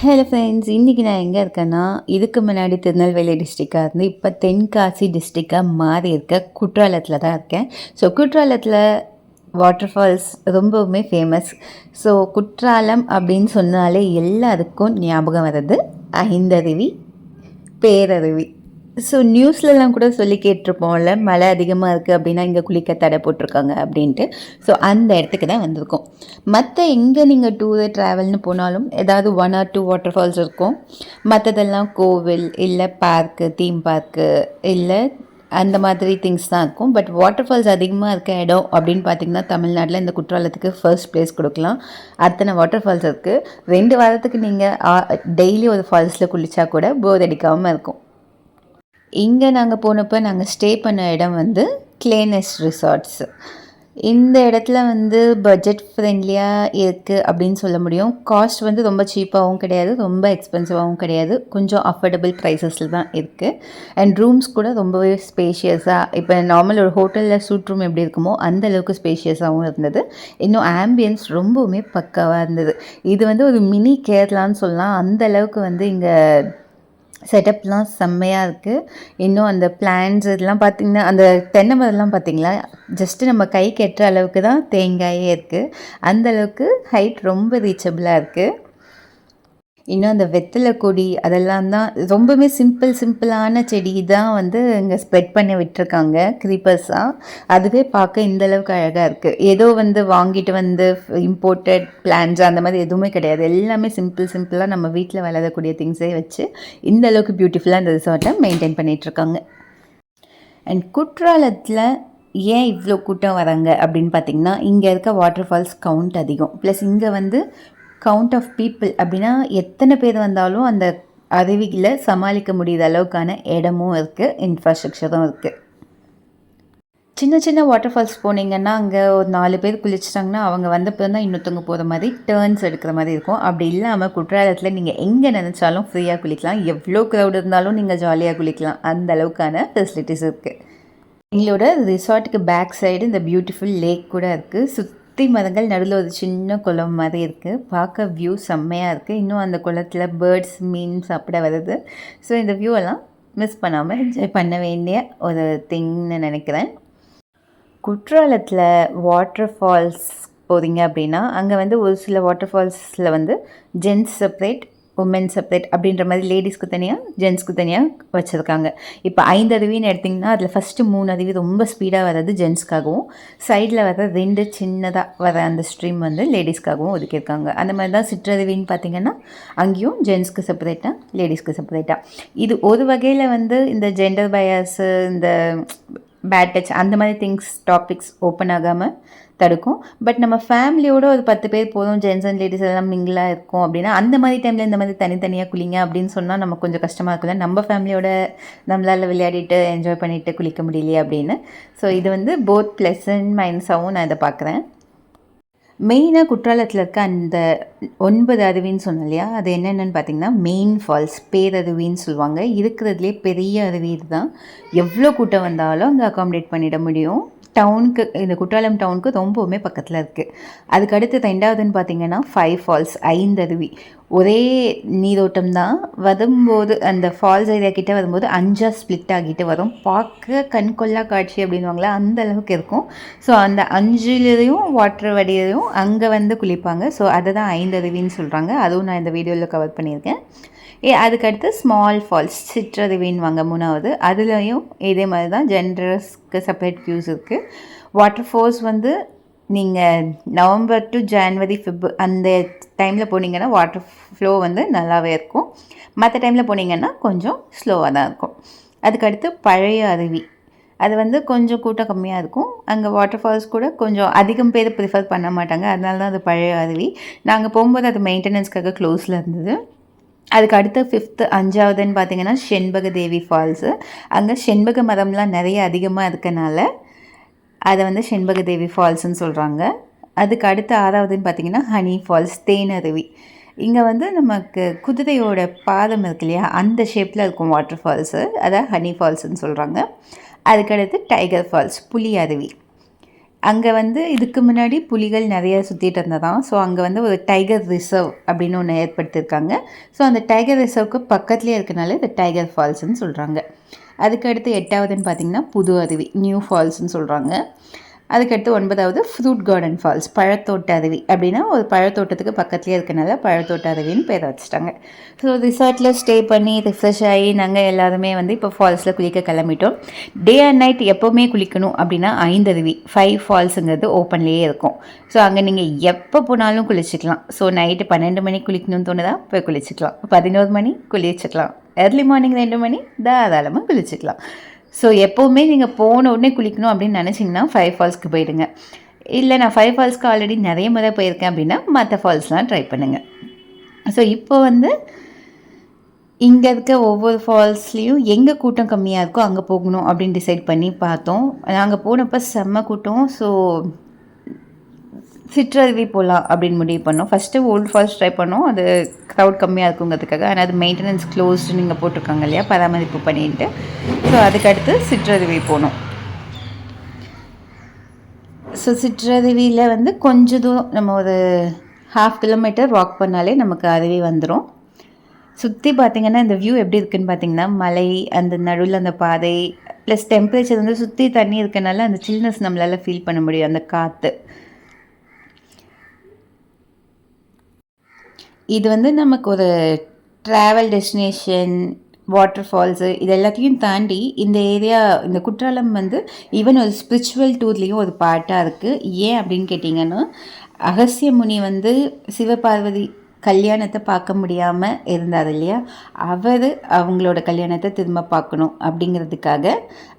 Hello friends, இன்றைக்கி நான் எங்கே இருக்கேன்னா, இதுக்கு முன்னாடி திருநெல்வேலி டிஸ்ட்ரிக்டாக இருந்து இப்போ தென்காசி டிஸ்ட்ரிக்டாக மாறி இருக்க குற்றாலத்தில் தான் இருக்கேன். ஸோ குற்றாலத்தில் வாட்டர் ஃபால்ஸ் ரொம்பவுமே ஃபேமஸ். ஸோ குற்றாலம் அப்படின்னு சொன்னாலே எல்லாருக்கும் ஞாபகம் வர்றது ஐந்தருவி, பேரருவி. ஸோ நியூஸ்லலாம் கூட சொல்லி கேட்டிருப்போம்ல, மழை அதிகமாக இருக்குது அப்படின்னா இங்கே குளிக்க தடை போட்டிருக்காங்க அப்படின்ட்டு. ஸோ அந்த இடத்துக்கு தான் வந்திருக்கோம். மற்ற எங்கே நீங்கள் டூரு ட்ராவல்னு போனாலும் ஏதாவது 1 or 2 வாட்டர் ஃபால்ஸ் இருக்கும். மற்றதெல்லாம் கோவில் இல்லை பார்க்கு, தீம் பார்க்கு இல்லை அந்த மாதிரி திங்ஸ் தான் இருக்கும். பட் வாட்டர் ஃபால்ஸ் அதிகமாக இருக்க இடம் அப்படின்னு பார்த்திங்கன்னா தமிழ்நாட்டில் இந்த குற்றாலத்துக்கு ஃபர்ஸ்ட் ப்ளேஸ் கொடுக்கலாம். அத்தனை வாட்டர் ஃபால்ஸ் இருக்குது. 2 வாரத்துக்கு நீங்கள் டெய்லி ஒரு ஃபால்ஸில் குளித்தா கூட போர் அடிக்காமல் இருக்கும். இங்கே நாங்கள் போனப்போ நாங்கள் ஸ்டே பண்ண இடம் வந்து கிளேனஸ் ரிசார்ட்ஸ். இந்த இடத்துல வந்து பட்ஜெட் ஃப்ரெண்ட்லியாக இருக்குது அப்படின்னு சொல்ல முடியும். காஸ்ட் வந்து ரொம்ப சீப்பாகவும் கிடையாது, ரொம்ப எக்ஸ்பென்சிவாகவும் கிடையாது, கொஞ்சம் அஃபோர்டபுள் ப்ரைஸஸில் தான் இருக்குது. அண்ட் ரூம்ஸ் கூட ரொம்பவே ஸ்பேஷியஸாக, இப்போ நார்மல் ஒரு ஹோட்டலில் சூட் ரூம் எப்படி இருக்குமோ அந்த அளவுக்கு ஸ்பேஷியஸாகவும் இருந்தது. இன்னும் ஆம்பியன்ஸ் ரொம்பவுமே பக்காவாக இருந்தது. இது வந்து ஒரு மினி கேரளான்னு சொல்லலாம். அந்த அளவுக்கு வந்து இங்கே செட்டப்லாம் செம்மையாக இருக்குது. இன்னும் அந்த பிளான்ஸ் இதெல்லாம் பார்த்திங்கன்னா, அந்த தென்னை மரம்லாம் பார்த்திங்களா, ஜஸ்ட்டு நம்ம கை கெட்டுற அளவுக்கு தான் தேங்காயே இருக்குது. அந்தளவுக்கு ஹைட் ரொம்ப ரீச்சபிளாக இருக்குது. இன்னும் அந்த வெத்தலை கொடி அதெல்லாம் தான் ரொம்பவே சிம்பிளான செடி தான் வந்து இங்கே ஸ்ப்ரெட் பண்ணி விட்டுருக்காங்க க்ரீப்பர்ஸாக. அதுவே பார்க்க இந்தளவுக்கு அழகாக இருக்குது. ஏதோ வந்து வாங்கிட்டு வந்து இம்போர்ட்டட் பிளான்ஸ் அந்த மாதிரி எதுவுமே கிடையாது. எல்லாமே சிம்பிளாக நம்ம வீட்டில் வளரக்கூடிய திங்ஸே வச்சு இந்தளவுக்கு பியூட்டிஃபுல்லாக இந்த ரிசார்ட்டை மெயின்டைன் பண்ணிகிட்ருக்காங்க. அண்ட் குற்றாலத்தில் ஏன் இவ்வளோ கூட்டம் வராங்க அப்படின்னு பார்த்திங்கன்னா, இங்கே இருக்க வாட்டர் ஃபால்ஸ் கவுண்ட் அதிகம். ப்ளஸ் இங்கே வந்து கவுண்ட் ஆஃப் பீப்புள் அப்படின்னா எத்தனை பேர் வந்தாலும் அந்த அருவியில் சமாளிக்க முடியாத அளவுக்கான இடமும் இருக்குது, இன்ஃப்ராஸ்ட்ரக்சரும் இருக்குது. சின்ன வாட்டர் ஃபால்ஸ் போனீங்கன்னா அங்கே ஒரு 4 பேர் குளிச்சிட்டாங்கன்னா அவங்க வந்த பிறகு தான் இன்னொருத்தவங்க போகிற மாதிரி டேர்ன்ஸ் எடுக்கிற மாதிரி இருக்கும். அப்படி இல்லாமல் குற்றாலத்தில் நீங்கள் எங்கே நினச்சாலும் ஃப்ரீயாக குளிக்கலாம். எவ்வளோ க்ரௌட் இருந்தாலும் நீங்கள் ஜாலியாக குளிக்கலாம். அந்த அளவுக்கான ஃபெசிலிட்டிஸ் இருக்குது. எங்களோட ரிசார்ட்டுக்கு பேக் சைடு இந்த பியூட்டிஃபுல் லேக் கூட இருக்குது. சுற்றி மரங்கள், நடுவில் ஒரு சின்ன குளம் மாதிரி இருக்குது. பார்க்க வியூ செம்மையாக இருக்குது. இன்னும் அந்த குளத்தில் பேர்ட்ஸ், மீன் சாப்பிட வருது. ஸோ இந்த வியூவெல்லாம் மிஸ் பண்ணாமல் என்ஜாய் பண்ண வேண்டிய ஒரு திங்னு நினைக்கிறேன். குற்றாலத்தில் வாட்டர் ஃபால்ஸ் போகிறீங்க அப்படின்னா அங்கே வந்து ஒரு சில வாட்டர் ஃபால்ஸில் வந்து ஜென்ட்ஸ் செப்பரேட், உமன் செப்பரேட் அப்படின்ற மாதிரி லேடிஸ்க்கு தனியாக, ஜென்ட்ஸ்க்கு தனியாக வச்சுருக்காங்க. இப்போ 5 அருவின்னு எடுத்திங்கன்னா அதில் ஃபஸ்ட்டு 3 அருவி ரொம்ப ஸ்பீடாக வர்றது ஜென்ட்ஸ்க்காகவும், சைடில் வர 2 சின்னதாக வர அந்த ஸ்ட்ரீம் வந்து லேடிஸ்க்காகவும் ஒதுக்கியிருக்காங்க. அந்த மாதிரி தான் சிற்றருவின்னு பார்த்திங்கன்னா அங்கேயும் ஜென்ட்ஸ்க்கு செப்பரேட்டாக, லேடிஸ்க்கு செப்பரேட்டாக. இது ஒரு வகையில் வந்து இந்த ஜெண்டர் பயாஸு, இந்த பேட் டச் அந்த மாதிரி டாபிக்ஸ் ஓப்பன் ஆகாமல் தடுக்கும். பட் நம்ம ஃபேமிலியோட ஒரு 10 பேர் போதும், ஜென்ட்ஸ் அண்ட் லேடிஸ் எல்லாம் மிங்கிளாக இருக்கும் அப்படின்னா அந்த மாதிரி டைமில் இந்த மாதிரி தனித்தனியாக குளிங்க அப்படின்னு சொன்னால் நமக்கு கொஞ்சம் கஷ்டமாக இருக்குல்ல. நம்ம ஃபேமிலியோட நம்மளால் விளையாடிட்டு என்ஜாய் பண்ணிவிட்டு குளிக்க முடியலையே அப்படின்னு. ஸோ இது வந்து போத் ப்ளசன்ட் மைனஸாகவும் நான் இதை பார்க்குறேன். மெயினாக குற்றாலத்தில் இருக்க அந்த 9 அருவின்னு சொன்னோம் இல்லையா, அது என்னென்னு பார்த்திங்கன்னா மெயின் ஃபால்ஸ், பேரருவின்னு சொல்லுவாங்க. இருக்கிறதுலே பெரிய அருவி இதுதான். எவ்வளோ கூட்டம் வந்தாலும் அங்கே அகாமடேட் பண்ணிட முடியும். டவுனுக்கு, இந்த குற்றாலம் டவுனுக்கு ரொம்பவுமே பக்கத்தில் இருக்குது. அதுக்கு அடுத்து 2வதுன்னு பார்த்திங்கன்னா 5 ஃபால்ஸ், 5 அருவி. ஒரே நீரோட்டம் தான். வரும்போது அந்த ஃபால்ஸ் ஏரியா கிட்டே வரும்போது 5 ஸ்ப்ளிட் ஆகிட்டு வரும். பார்க்க கண்கொள்ளா காட்சி அப்படின்வாங்களா, அந்த அளவுக்கு இருக்கும். ஸோ அந்த 5லேயும் வாட்டர் வடியிலையும் அங்கே வந்து குளிப்பாங்க. ஸோ அதை தான் 5 அருவின்னு சொல்கிறாங்க. அதுவும் நான் இந்த வீடியோவில் கவர் பண்ணியிருக்கேன். அதுக்கடுத்து ஸ்மால் ஃபால்ஸ், சிற்றருவின்வாங்க 3வது. அதுலேயும் இதே மாதிரி தான் ஜெண்டர்ஸ்க்கு செப்பரேட் வியூஸ் இருக்குது. வாட்டர் ஃபால்ஸ் வந்து நீங்கள் நவம்பர் டு ஜான்வரி, அந்த டைமில் போனீங்கன்னா வாட்டர் ஃப்ளோ வந்து நல்லாவே இருக்கும். மற்ற டைமில் போனீங்கன்னா கொஞ்சம் ஸ்லோவாக தான் இருக்கும். அதுக்கடுத்து பழைய அருவி, அது வந்து கொஞ்சம் கூட்டம் கம்மியாக இருக்கும். அங்கே வாட்டர் ஃபால்ஸ் கூட கொஞ்சம் அதிகம் பேர் ப்ரிஃபர் பண்ண மாட்டாங்க. அதனால தான் அது பழைய அருவி. நாங்கள் போகும்போது அது மெயின்டெனன்ஸ்க்காக க்ளோஸில் இருந்தது. அதுக்கு அடுத்த 5th 5வதுன்னு பார்த்திங்கன்னா செண்பக தேவி ஃபால்ஸு. அங்கே செண்பக மரம்லாம் நிறைய அதிகமாக இருக்கனால அதை வந்து செண்பக தேவி ஃபால்ஸுன்னு சொல்கிறாங்க. அதுக்கு அடுத்த 6வதுன்னு பார்த்திங்கன்னா ஹனி ஃபால்ஸ், தேனருவி. இங்கே வந்து நமக்கு குதிரையோட பாதம் இருக்கு இல்லையா, அந்த ஷேப்பில் இருக்கும் வாட்டர் ஃபால்ஸு, அதை ஹனி ஃபால்ஸுன்னு சொல்கிறாங்க. அதுக்கடுத்து டைகர் ஃபால்ஸ், புலி அருவி. அங்கே வந்து இதுக்கு முன்னாடி புலிகள் நிறைய சுற்றிட்டு இருந்ததான். ஸோ அங்கே வந்து ஒரு டைகர் ரிசர்வ் அப்படின்னு ஒன்று ஏற்படுத்தியிருக்காங்க. ஸோ அந்த டைகர் ரிசர்வ்க்கு பக்கத்துலேயே இருக்கனால இது டைகர் ஃபால்ஸ்ன்னு சொல்கிறாங்க. அதுக்கடுத்து 8வதுன்னு பார்த்திங்கன்னா புது அருவி, நியூ ஃபால்ஸ்ன்னு சொல்கிறாங்க. அதுக்கடுத்து 9வது ஃப்ரூட் கார்டன் ஃபால்ஸ், பழத்தோட்ட அருவி. அப்படின்னா ஒரு பழத்தோட்டத்துக்கு பக்கத்துலேயே இருக்கனால பழத்தோட்ட அருவின்னு பேர் வச்சுட்டாங்க. ஸோ ரிசார்ட்டில் ஸ்டே பண்ணி ரிஃப்ரெஷ் ஆகி நாங்கள் எல்லாருமே வந்து இப்போ ஃபால்ஸில் குளிக்க கிளம்பிட்டோம். டே அண்ட் நைட் எப்போவுமே குளிக்கணும் அப்படின்னா 5 அருவி, 5 ஃபால்ஸுங்கிறது ஓப்பன்லேயே இருக்கும். ஸோ அங்கே நீங்கள் எப்போ போனாலும் குளிச்சிக்கலாம். ஸோ நைட்டு 12 மணிக்கு குளிக்கணும்னு தோணுதா போய் குளிச்சிக்கலாம், 11 மணி குளிச்சிக்கலாம், ஏர்லி மார்னிங் 2 மணி தாராளமாக குளிச்சிக்கலாம். ஸோ எப்போவுமே நீங்கள் போன உடனே குளிக்கணும் அப்படின்னு நினச்சிங்கன்னா 5 ஃபால்ஸ்க்கு போயிடுங்க. இல்லை நான் 5 ஃபால்ஸ்க்கு ஆல்ரெடி நிறைய முறை போயிருக்கேன் அப்படின்னா மற்ற ஃபால்ஸ்லாம் ட்ரை பண்ணுங்கள். ஸோ இப்போ வந்து இங்கே இருக்க ஒவ்வொரு ஃபால்ஸ்லேயும் எங்கே கூட்டம் கம்மியாக இருக்கோ அங்கே போகணும் அப்படின்னு டிசைட் பண்ணி பார்த்தோம். நாங்கள் போனப்போ செம்ம கூட்டம். ஸோ சிற்றருவி போகலாம் அப்படின்னு முடிவு பண்ணோம். ஃபஸ்ட்டு ஓல்டு ஃபால்ஸ் ட்ரை பண்ணோம், அது க்ரௌட் கம்மியாக இருக்குங்கிறதுக்காக. ஆனால் அது மெயின்டெனன்ஸ் க்ளோஸ்டு நீங்கள் போட்டிருக்காங்க இல்லையா, பராமரிப்பு பண்ணிட்டு. ஸோ அதுக்கடுத்து சிற்றருவி போனோம். ஸோ சிற்றருவியில் வந்து கொஞ்சம் தூரம் நம்ம ஒரு 1/2 கிலோமீட்டர் வாக் பண்ணாலே நமக்கு அருவி வந்துடும். சுற்றி பார்த்திங்கன்னா இந்த வியூ எப்படி இருக்குதுன்னு பார்த்திங்கன்னா, மலை, அந்த நடுவில் அந்த பாதை ப்ளஸ் டெம்பரேச்சர் வந்து சுற்றி தண்ணி இருக்கனால அந்த சில்னஸ் நம்மளால் ஃபீல் பண்ண முடியும், அந்த காற்று. இது வந்து நமக்கு ஒரு ட்ராவல் டெஸ்டினேஷன், வாட்டர் ஃபால்ஸு இது எல்லாத்தையும் தாண்டி இந்த ஏரியா, இந்த குற்றாலம் வந்து ஈவன் ஒரு ஸ்பிரிச்சுவல் டூர்லேயும் ஒரு பார்ட்டாக இருக்குது. ஏன் அப்படின்னு கேட்டிங்கன்னா, அகஸ்திய முனி வந்து சிவபார்வதி கல்யாணத்தை பார்க்க முடியாமல் இருந்தார் இல்லையா, அவர் அவங்களோட கல்யாணத்தை திரும்ப பார்க்கணும் அப்படிங்கிறதுக்காக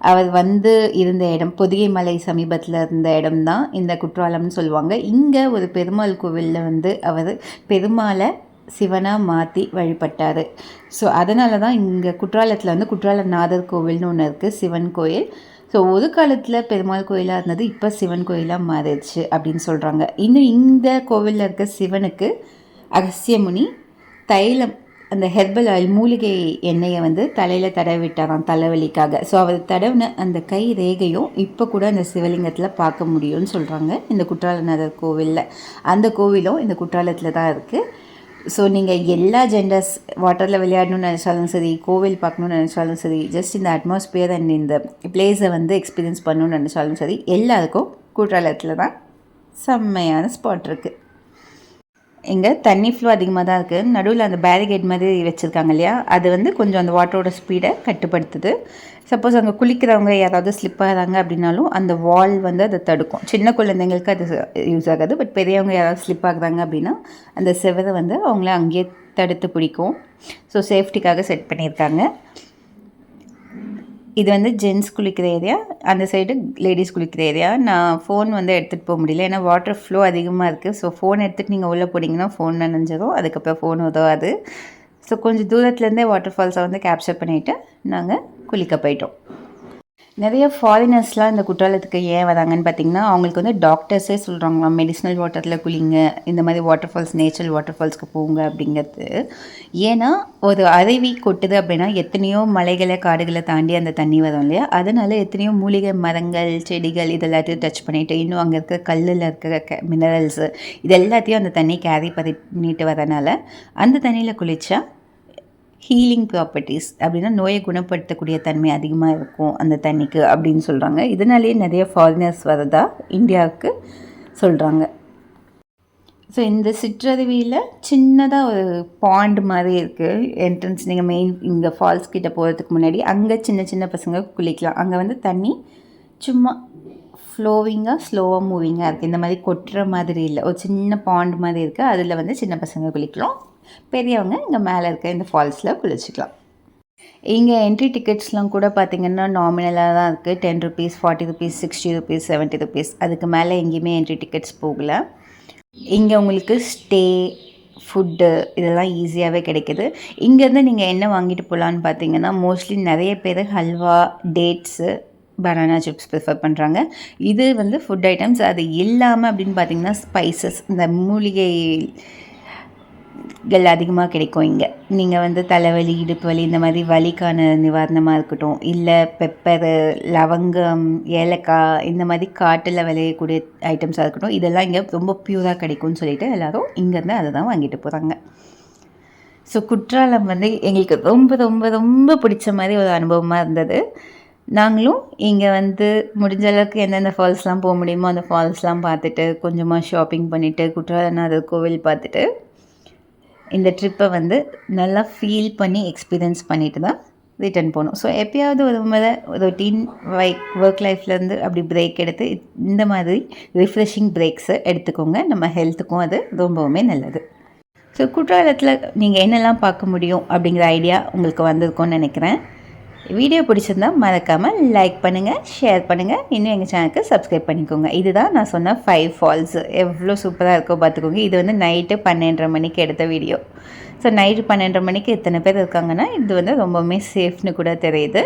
அவர் வந்து இருந்த இடம் பொதிகை மலை சமீபத்தில் இருந்த இடம் தான் இந்த குற்றாலம்னு சொல்லுவாங்க. இங்கே ஒரு பெருமாள் கோவிலில் வந்து அவர் பெருமாளை சிவனாக மாற்றி வழிபட்டார். ஸோ அதனால தான் இங்கே குற்றாலத்தில் வந்து குற்றாலநாதர் கோவில்னு ஒன்று இருக்குது, சிவன் கோயில். ஸோ ஒரு காலத்தில் பெருமாள் கோயிலாக இருந்தது, இப்போ சிவன் கோயிலாக மாறிடுச்சு அப்படின்னு சொல்கிறாங்க. இன்னும் இந்த கோவிலில் இருக்க சிவனுக்கு அகஸ்திய முனி தைலம், அந்த ஹெர்பல் ஆயில், மூலிகை எண்ணெயை வந்து தலையில் தடவி விட்டாராம் தலைவலிக்காக. ஸோ அவர் தடவின அந்த கை ரேகையும் இப்போ கூட அந்த சிவலிங்கத்தில் பார்க்க முடியும்னு சொல்கிறாங்க இந்த குற்றாலநாதர் கோவிலில். அந்த கோவிலும் இந்த குற்றாலத்தில் தான் இருக்குது. ஸோ நீங்கள் எல்லா ஜெண்டர்ஸ், வாட்டரில் விளையாடணும்னு நினச்சாலும் சரி, கோவில் பார்க்கணுன்னு நினச்சாலும் சரி, ஜஸ்ட் இந்த அட்மாஸ்பியர் அண்ட் இந்த பிளேஸை வந்து எக்ஸ்பீரியன்ஸ் பண்ணணும்னு நினச்சாலும் சரி, எல்லாருக்கும் குற்றாலத்தில் தான் செம்மையான ஸ்பாட் இருக்குது. இங்கே தண்ணி ஃப்ளோ அதிகமாக தான் இருக்குது. நடுவில் அந்த பேரிகேட் மாதிரி வச்சுருக்காங்க இல்லையா, அது வந்து கொஞ்சம் அந்த வாட்டரோட ஸ்பீடை கட்டுப்படுத்துது. சப்போஸ் அங்கே குளிக்கிறவங்க யாராவது ஸ்லிப் ஆகிறாங்க அப்படின்னாலும் அந்த வால் வந்து அதை தடுக்கும். சின்ன குழந்தைங்களுக்கு அது யூஸ் ஆகாது, பட் பெரியவங்க யாராவது ஸ்லிப் ஆகுறாங்க அப்படின்னா அந்த செவரை வந்து அவங்கள அங்கேயே தடுத்து பிடிக்கும். ஸோ சேஃப்டிக்காக செட் பண்ணியிருக்காங்க. இது வந்து ஜென்ஸ் குளிக்கிற ஏரியா, அந்த சைடு லேடிஸ் குளிக்கிற ஏரியா. நான் ஃபோன் வந்து எடுத்துகிட்டு போக முடியல, ஏன்னா வாட்டர் ஃப்ளோ அதிகமாக இருக்குது. ஸோ ஃபோன் எடுத்துகிட்டு நீங்கள் உள்ளே போனீங்கன்னா ஃபோன் நனைஞ்சிடும், அதுக்கப்புறம் ஃபோன் உதவாது. ஸோ கொஞ்சம் தூரத்துலேருந்தே வாட்டர் ஃபால்ஸை வந்து கேப்சர் பண்ணிவிட்டு நாங்கள் குளிக்க போயிட்டோம். நிறைய ஃபாரினர்ஸ்லாம் இந்த குற்றாலத்துக்கு ஏன் வராங்கன்னு பார்த்திங்கன்னா, அவங்களுக்கு வந்து டாக்டர்ஸே சொல்கிறாங்களாம் மெடிசினல் வாட்டரில் குளிங்க, இந்த மாதிரி வாட்டர் ஃபால்ஸ், நேச்சுரல் வாட்டர் ஃபால்ஸ்க்கு போங்க அப்படிங்கிறது. ஏன்னா ஒரு அருவி கொட்டுது அப்படின்னா எத்தனையோ மலைகளை காடுகளை தாண்டி அந்த தண்ணி வரும் இல்லையா, அதனால் எத்தனையோ மூலிகை மரங்கள், செடிகள் இதெல்லாத்தையும் டச் பண்ணிவிட்டு, இன்னும் அங்கே இருக்கிற கல்லில் இருக்கிற மினரல்ஸு இது எல்லாத்தையும் அந்த தண்ணி கேரி பண்ணிட்டு வரனால அந்த தண்ணியில் குளித்தா ஹீலிங் ப்ராப்பர்ட்டிஸ் அப்படின்னா நோயை குணப்படுத்தக்கூடிய தன்மை அதிகமாக இருக்கும் அந்த தண்ணிக்கு அப்படின்னு சொல்கிறாங்க. இதனாலேயே நிறைய ஃபாரினர்ஸ் வரதா இந்தியாவுக்கு சொல்கிறாங்க. ஸோ இந்த சிற்றருவியில் சின்னதாக ஒரு பாண்ட் மாதிரி இருக்குது என்ட்ரன்ஸ். நீங்கள் மெயின் இங்கே ஃபால்ஸ் கிட்டே போகிறதுக்கு முன்னாடி அங்கே சின்ன சின்ன பசங்க குளிக்கலாம். அங்கே வந்து தண்ணி சும்மா ஃப்ளோவிங்காக ஸ்லோவாக மூவிங்காக இருக்குது, இந்த மாதிரி கொட்டுற மாதிரி இல்லை, ஒரு சின்ன பாண்ட் மாதிரி இருக்குது. அதில் வந்து சின்ன பசங்க குளிக்கலாம், பெரியவங்க இங்கே மேலே இருக்க இந்த ஃபால்ஸில் குளிச்சிக்கலாம். இங்கே என்ட்ரி டிக்கெட்ஸ்லாம் கூட பார்த்திங்கன்னா நாமினலாக தான் இருக்குது. 10 rupees, 40 rupees, 60 rupees, 70 rupees, அதுக்கு மேலே எங்கேயுமே என்ட்ரி டிக்கெட்ஸ் போகல. இங்கே உங்களுக்கு ஸ்டே, ஃபுட்டு இதெல்லாம் ஈஸியாகவே கிடைக்கிது. இங்கேருந்து நீங்கள் என்ன வாங்கிட்டு போகலான்னு பார்த்தீங்கன்னா, மோஸ்ட்லி நிறைய பேர் halwa, dates, banana chips prefer பண்ணுறாங்க. இது வந்து ஃபுட் ஐட்டம்ஸ். அது இல்லாமல் அப்படின்னு பார்த்திங்கன்னா ஸ்பைசஸ், இந்த மூலிகை அதிகமாக கிடைக்கும் இங்கே. நீங்கள் வந்து தலைவலி, இடுப்பு வலி இந்த மாதிரி வலிக்கான நிவாரணமாக இருக்கட்டும், இல்லை பெப்பரு, லவங்கம், ஏலக்காய் இந்த மாதிரி காட்டில் விளையக்கூடிய ஐட்டம்ஸாக இருக்கட்டும், இதெல்லாம் இங்கே ரொம்ப ப்யூராக கிடைக்கும்னு சொல்லிட்டு எல்லோரும் இங்கேருந்து அதை தான் வாங்கிட்டு போகிறாங்க. ஸோ குற்றாலம் வந்து எங்களுக்கு ரொம்ப ரொம்ப ரொம்ப பிடிச்ச மாதிரி ஒரு அனுபவமாக இருந்தது. நாங்களும் இங்கே வந்து முடிஞ்ச அளவுக்கு எந்தெந்த ஃபால்ஸ்லாம் போக முடியுமோ அந்த ஃபால்ஸ்லாம் பார்த்துட்டு, கொஞ்சமாக ஷாப்பிங் பண்ணிவிட்டு, குற்றாலநாதர் கோவில் பார்த்துட்டு, இந்த ட்ரிப்பை வந்து நல்லா ஃபீல் பண்ணி எக்ஸ்பீரியன்ஸ் பண்ணிட்டு தான் ரிட்டர்ன் போகணும். ஸோ எப்போயாவது ஒரு முறை ரொட்டீன் ஒர்க் லைஃப்லேருந்து அப்படி பிரேக் எடுத்து இந்த மாதிரி ரிஃப்ரெஷிங் பிரேக்ஸை எடுத்துக்கோங்க. நம்ம ஹெல்த்துக்கும் அது ரொம்பவுமே நல்லது. ஸோ குற்றாலத்தில் நீங்கள் என்னெல்லாம் பார்க்க முடியும் அப்படிங்கிற ஐடியா உங்களுக்கு வந்திருக்கும்னு நினைக்கிறேன். வீடியோ பிடிச்சிருந்தா மறக்காமல் லைக் பண்ணுங்கள், ஷேர் பண்ணுங்கள், இன்னும் எங்கள் சேனலுக்கு சப்ஸ்கிரைப் பண்ணிக்கோங்க. இதுதான் நான் சொன்ன 5 ஃபால்ஸ். எவ்வளோ சூப்பராக இருக்கோ பார்த்துக்கோங்க. இது வந்து நைட்டு 12:30 மணிக்கு எடுத்த வீடியோ. ஸோ நைட்டு 12:30 மணிக்கு எத்தனை பேர் இருக்காங்கன்னா இது வந்து ரொம்பவுமே சேஃப்னு கூட தெரியுது.